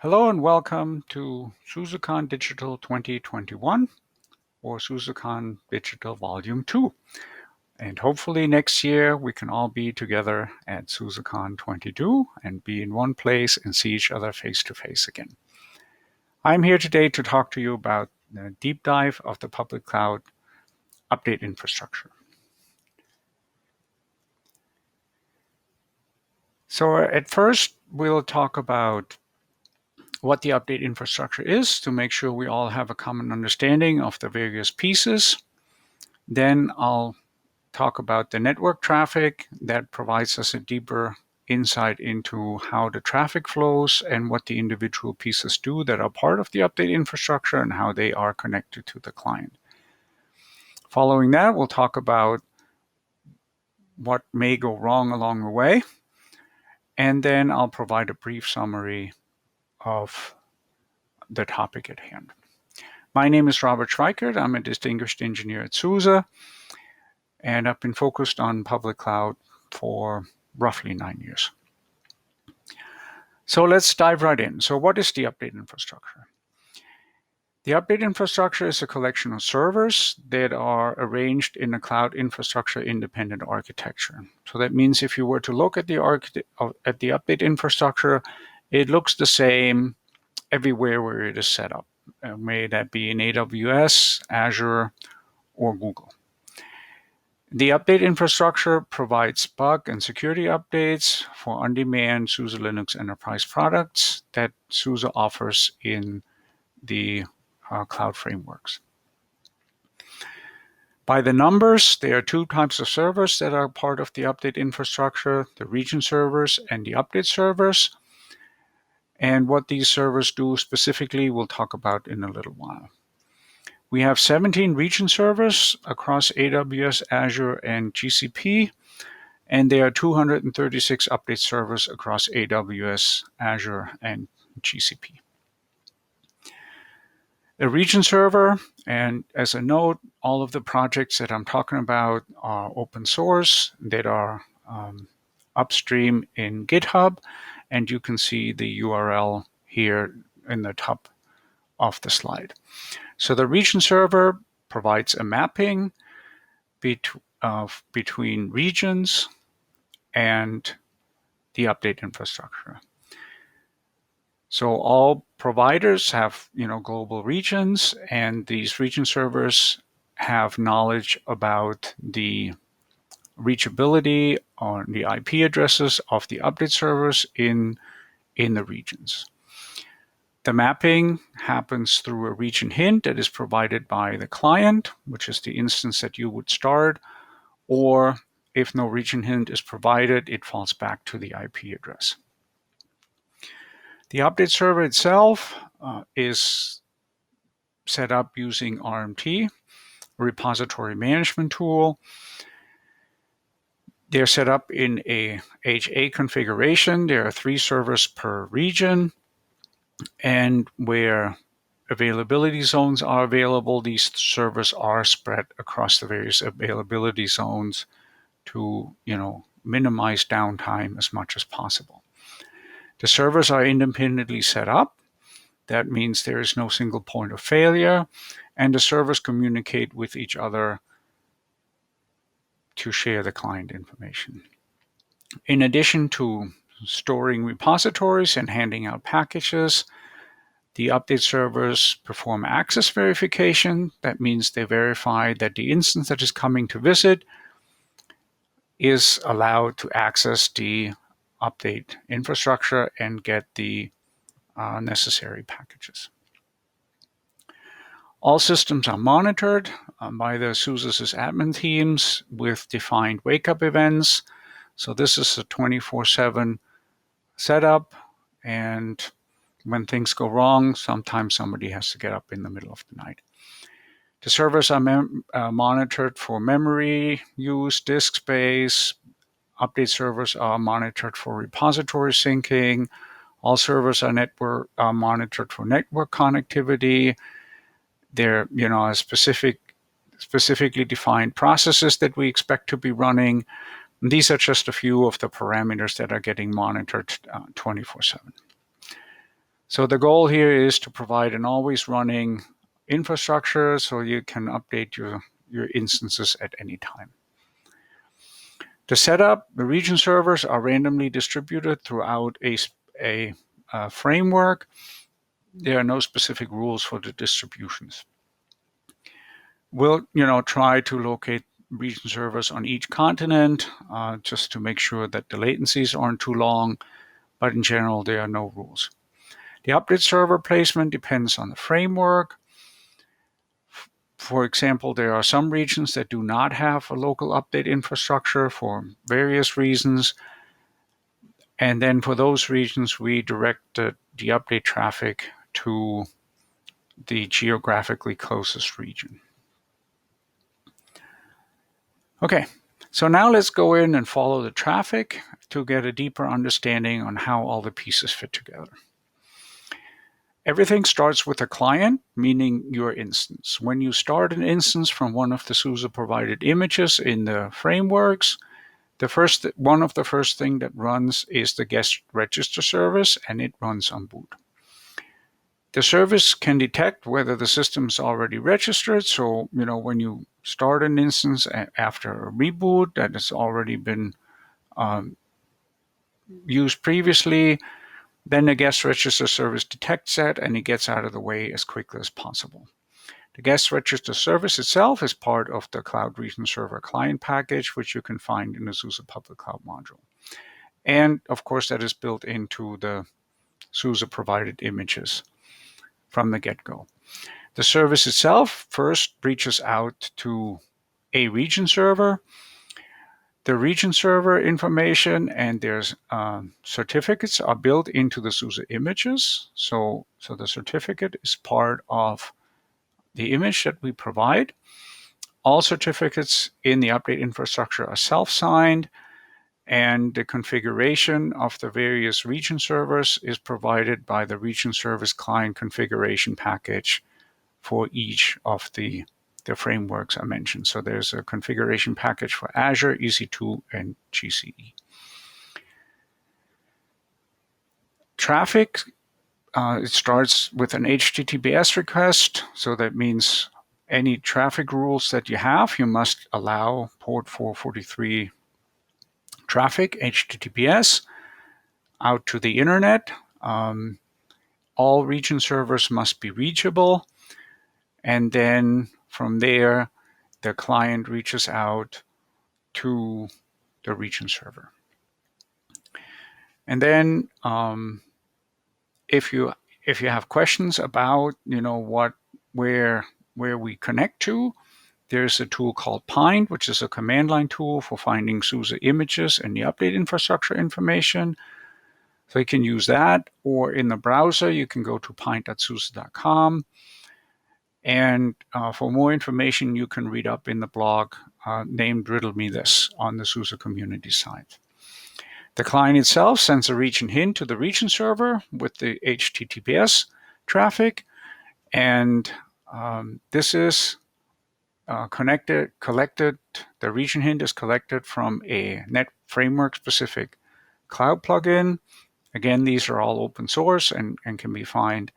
Hello and welcome to SUSECON Digital 2021 or SUSECON Digital Volume 2. And hopefully next year we can all be together at SUSECON 22 and be in one place and see each other face to face again. I'm here today to talk to you about the deep dive of the public cloud update infrastructure. So at first we'll talk about what the update infrastructure is to make sure we all have a common understanding of the various pieces. Then I'll talk about the network traffic that provides us a deeper insight into how the traffic flows and what the individual pieces do that are part of the update infrastructure and how they are connected to the client. Following that, we'll talk about what may go wrong along the way, and then I'll provide a brief summary of the topic at hand. My name is Robert Schweikert. I'm a distinguished engineer at SUSE, and I've been focused on public cloud for roughly 9 years. So let's dive right in. So what is the update infrastructure? The update infrastructure is a collection of servers that are arranged in a cloud infrastructure independent architecture. So that means if you were to look at the update infrastructure, it looks the same everywhere where it is set up. May that be in AWS, Azure, or Google. The update infrastructure provides bug and security updates for on-demand SUSE Linux enterprise products that SUSE offers in the cloud frameworks. By the numbers, there are two types of servers that are part of the update infrastructure, the region servers and the update servers. And what these servers do specifically, we'll talk about in a little while. We have 17 region servers across AWS, Azure, and GCP, and there are 236 update servers across AWS, Azure, and GCP. A region server, and as a note, all of the projects that I'm talking about are open source, that are upstream in GitHub, and you can see the URL here in the top of the slide. So the region server provides a mapping between regions and the update infrastructure. So all providers have, global regions, and these region servers have knowledge about the reachability or the IP addresses of the update servers in the regions. The mapping happens through a region hint that is provided by the client, which is the instance that you would start, or if no region hint is provided, it falls back to the IP address. The update server itself is set up using RMT, a repository management tool. They're set up in a HA configuration. There are 3 servers per region. And where availability zones are available, these servers are spread across the various availability zones to, minimize downtime as much as possible. The servers are independently set up. That means there is no single point of failure, and the servers communicate with each other to share the client information. In addition to storing repositories and handing out packages, the update servers perform access verification. That means they verify that the instance that is coming to visit is allowed to access the update infrastructure and get the necessary packages. All systems are monitored by the SUSE admin teams with defined wake-up events. So this is a 24/7 setup, and when things go wrong, sometimes somebody has to get up in the middle of the night. The servers are monitored for memory use, disk space. Update servers are monitored for repository syncing. All servers are monitored for network connectivity. There are specifically defined processes that we expect to be running. And these are just a few of the parameters that are getting monitored 24/7. So the goal here is to provide an always running infrastructure so you can update your instances at any time. To set up, the region servers are randomly distributed throughout a framework. There are no specific rules for the distributions. We'll try to locate region servers on each continent just to make sure that the latencies aren't too long, but in general there are no rules. The update server placement depends on the framework. For example, there are some regions that do not have a local update infrastructure for various reasons. And then for those regions, we direct the update traffic to the geographically closest region. Okay, so now let's go in and follow the traffic to get a deeper understanding on how all the pieces fit together. Everything starts with a client, meaning your instance. When you start an instance from one of the SUSE provided images in the frameworks, one of the first thing that runs is the guest register service, and it runs on boot. The service can detect whether the system is already registered. So, when you start an instance after a reboot that has already been used previously, then the guest register service detects that and it gets out of the way as quickly as possible. The guest register service itself is part of the Cloud Region Server client package, which you can find in the SUSE Public Cloud module. And of course, that is built into the SUSE provided images from the get-go. The service itself first reaches out to a region server. The region server information and their certificates are built into the SUSE images. So the certificate is part of the image that we provide. All certificates in the update infrastructure are self-signed, and the configuration of the various region servers is provided by the region service client configuration package for each of the frameworks I mentioned. So there's a configuration package for Azure, EC2, and GCE. Traffic, it starts with an HTTPS request. So that means any traffic rules that you have, you must allow port 443 traffic, HTTPS, out to the internet. All region servers must be reachable. And then from there, the client reaches out to the region server. And then if you have questions about where we connect to, there's a tool called Pint, which is a command line tool for finding SUSE images and the update infrastructure information. So you can use that, or in the browser, you can go to pint.suse.com. And for more information, you can read up in the blog named Riddle Me This on the SUSE community site. The client itself sends a region hint to the region server with the HTTPS traffic, and this is collected. The region hint is collected from a Net Framework specific cloud plugin. Again, these are all open source and can be found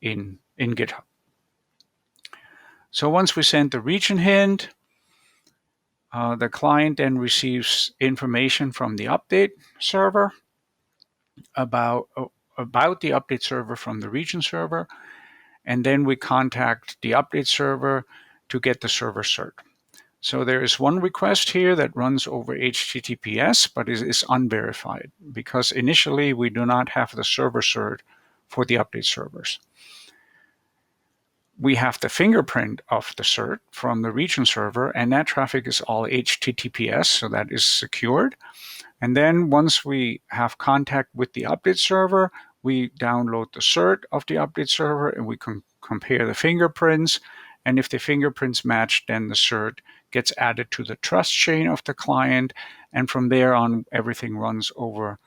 in GitHub. So once we send the region hint, the client then receives information from the update server about the update server from the region server, and then we contact the update server to get the server cert. So there is one request here that runs over HTTPS, but is unverified because initially we do not have the server cert for the update servers. We have the fingerprint of the cert from the region server, and that traffic is all HTTPS, so that is secured. And then once we have contact with the update server, we download the cert of the update server and we can compare the fingerprints. And if the fingerprints match, then the cert gets added to the trust chain of the client. And from there on, everything runs over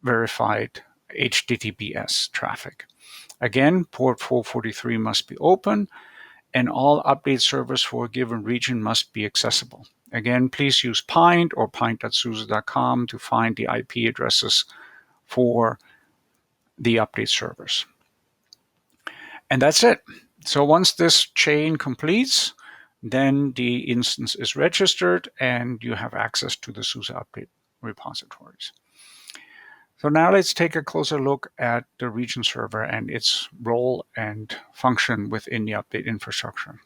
verified HTTPS traffic. Again, port 443 must be open, and all update servers for a given region must be accessible. Again, please use Pint or pint.suse.com to find the IP addresses for the update servers. And that's it. So once this chain completes, then the instance is registered and you have access to the SUSE update repositories. So now let's take a closer look at the region server and its role and function within the update infrastructure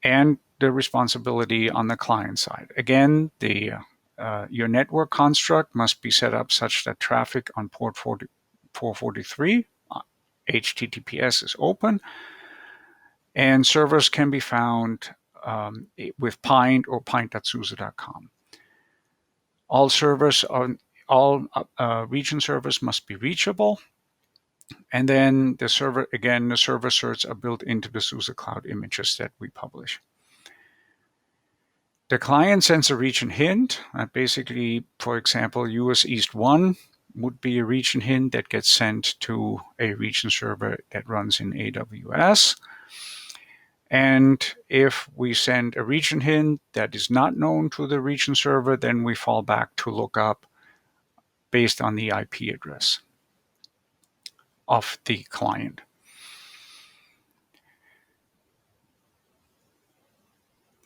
and the responsibility on the client side. Again, your network construct must be set up such that traffic on port 443 HTTPS is open, and servers can be found with Pint or pint.suse.com. All servers all region servers must be reachable, and then the server certs are built into the SUSE Cloud images that we publish. The client sends a region hint. Basically, for example, US East 1 would be a region hint that gets sent to a region server that runs in AWS. And if we send a region hint that is not known to the region server, then we fall back to look up based on the IP address of the client.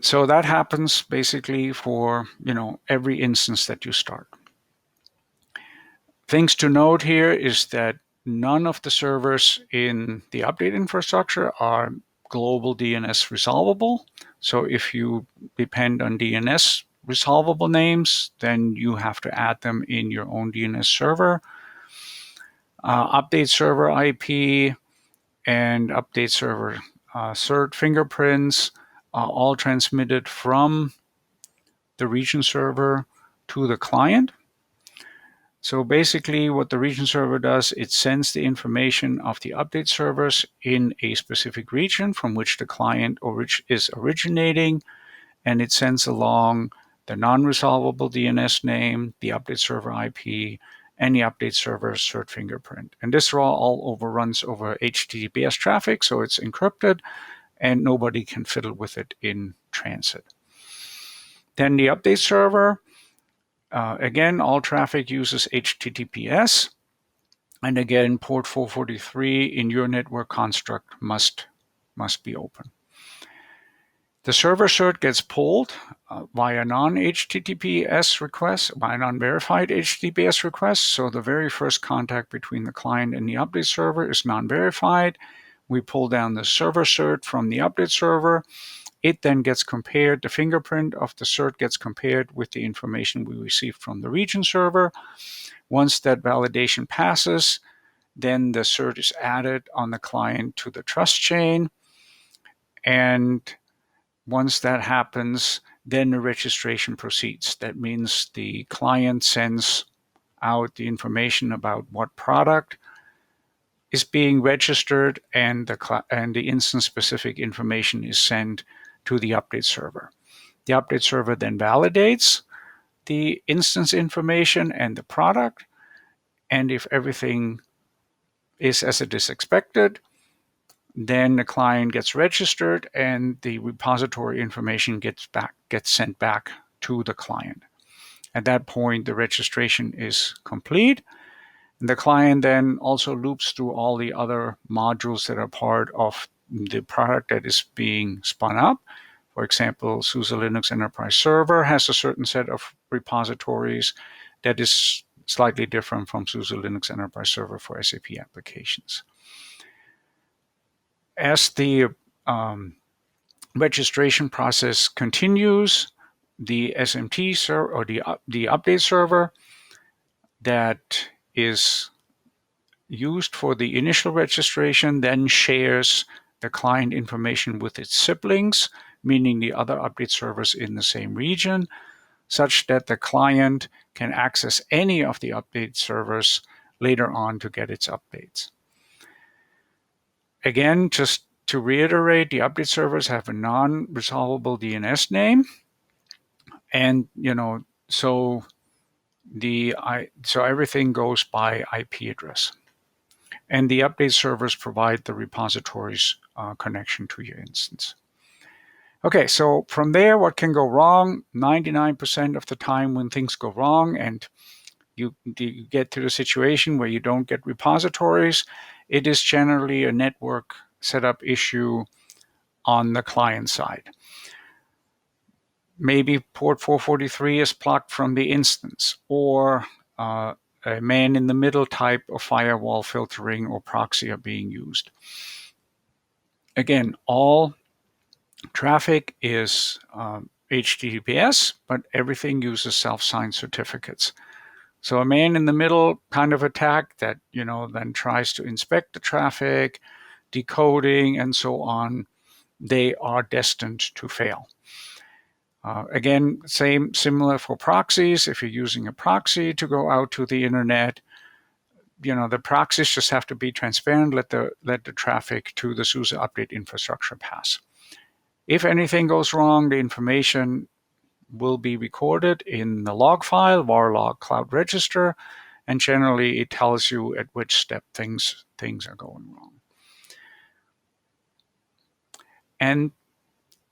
So that happens basically for every instance that you start. Things to note here is that none of the servers in the update infrastructure are global DNS resolvable. So if you depend on DNS resolvable names, then you have to add them in your own DNS server. Update server IP and update server cert fingerprints are all transmitted from the region server to the client. So basically what the region server does, it sends the information of the update servers in a specific region from which the client is originating, and it sends along the non-resolvable DNS name, the update server IP, and the update server cert fingerprint. And this all overruns over HTTPS traffic, so it's encrypted, and nobody can fiddle with it in transit. Then the update server, again, all traffic uses HTTPS. And again, port 443 in your network construct must be open. The server cert gets pulled via non-HTTPS requests, by non-verified HTTPS requests. So the very first contact between the client and the update server is non-verified. We pull down the server cert from the update server. It then gets compared, the fingerprint of the cert gets compared with the information we received from the region server. Once that validation passes, then the cert is added on the client to the trust chain. And once that happens, then the registration proceeds. That means the client sends out the information about what product is being registered, and the instance-specific information is sent to the update server. The update server then validates the instance information and the product, and if everything is as it is expected, then the client gets registered and the repository information gets sent back to the client. At that point, the registration is complete. And the client then also loops through all the other modules that are part of the product that is being spun up. For example, SUSE Linux Enterprise Server has a certain set of repositories that is slightly different from SUSE Linux Enterprise Server for SAP applications. As the registration process continues, the SMT server or the update server that is used for the initial registration then shares the client information with its siblings, meaning the other update servers in the same region, such that the client can access any of the update servers later on to get its updates. Again, just to reiterate, the update servers have a non-resolvable DNS name, and so everything goes by IP address. And the update servers provide the repository's connection to your instance. Okay, so from there, what can go wrong? 99% of the time when things go wrong and you get to the situation where you don't get repositories, it is generally a network setup issue on the client side. Maybe port 443 is blocked from the instance, or a man-in-the-middle type of firewall filtering or proxy are being used. Again, all traffic is HTTPS, but everything uses self-signed certificates. So a man-in-the-middle kind of attack that then tries to inspect the traffic, decoding, and so on, they are destined to fail. Again, similar for proxies. If you're using a proxy to go out to the internet, the proxies just have to be transparent, let the traffic to the SUSE update infrastructure pass. If anything goes wrong, the information will be recorded in the log file, var log cloud register, and generally it tells you at which step things are going wrong. And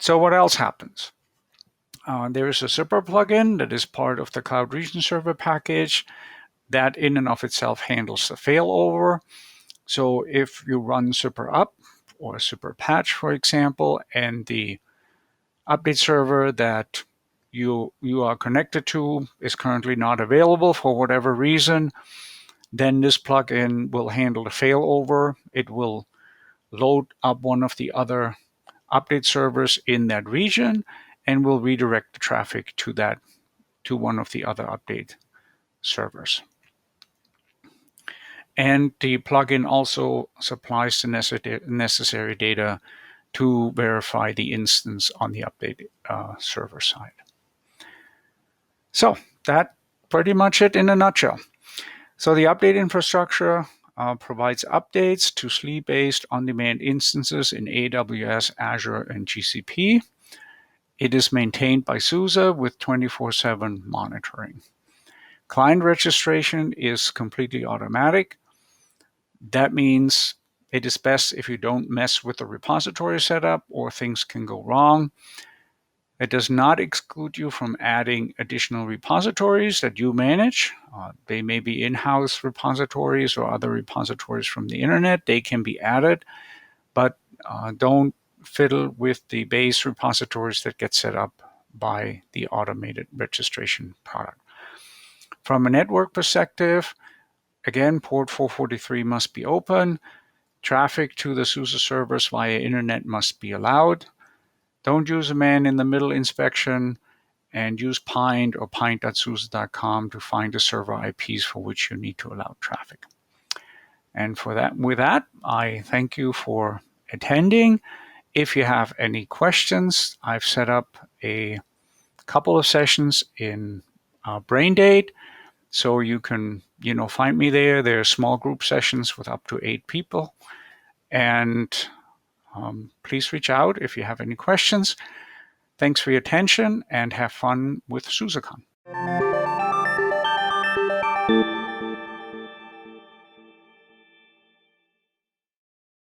so what else happens? There is a super plugin that is part of the Cloud Region Server package that in and of itself handles the failover. So if you run super up or super patch, for example, and the update server that you are connected to is currently not available for whatever reason, then this plugin will handle the failover. It will load up one of the other update servers in that region and will redirect the traffic to one of the other update servers. And the plugin also supplies the necessary data to verify the instance on the update server side. So that's pretty much it in a nutshell. So the update infrastructure provides updates to SLE-based on-demand instances in AWS, Azure, and GCP. It is maintained by SUSE with 24/7 monitoring. Client registration is completely automatic. That means it is best if you don't mess with the repository setup or things can go wrong. It does not exclude you from adding additional repositories that you manage. They may be in-house repositories or other repositories from the internet. They can be added, but don't fiddle with the base repositories that get set up by the automated registration product. From a network perspective, again, port 443 must be open. Traffic to the SUSE servers via internet must be allowed. Don't use a man-in-the-middle inspection, and use Pint or pint.suse.com to find the server IPs for which you need to allow traffic. And with that, I thank you for attending. If you have any questions, I've set up a couple of sessions in Braindate, so you can find me there. There are small group sessions with up to 8 people, and please reach out if you have any questions. Thanks for your attention and have fun with SUSECON.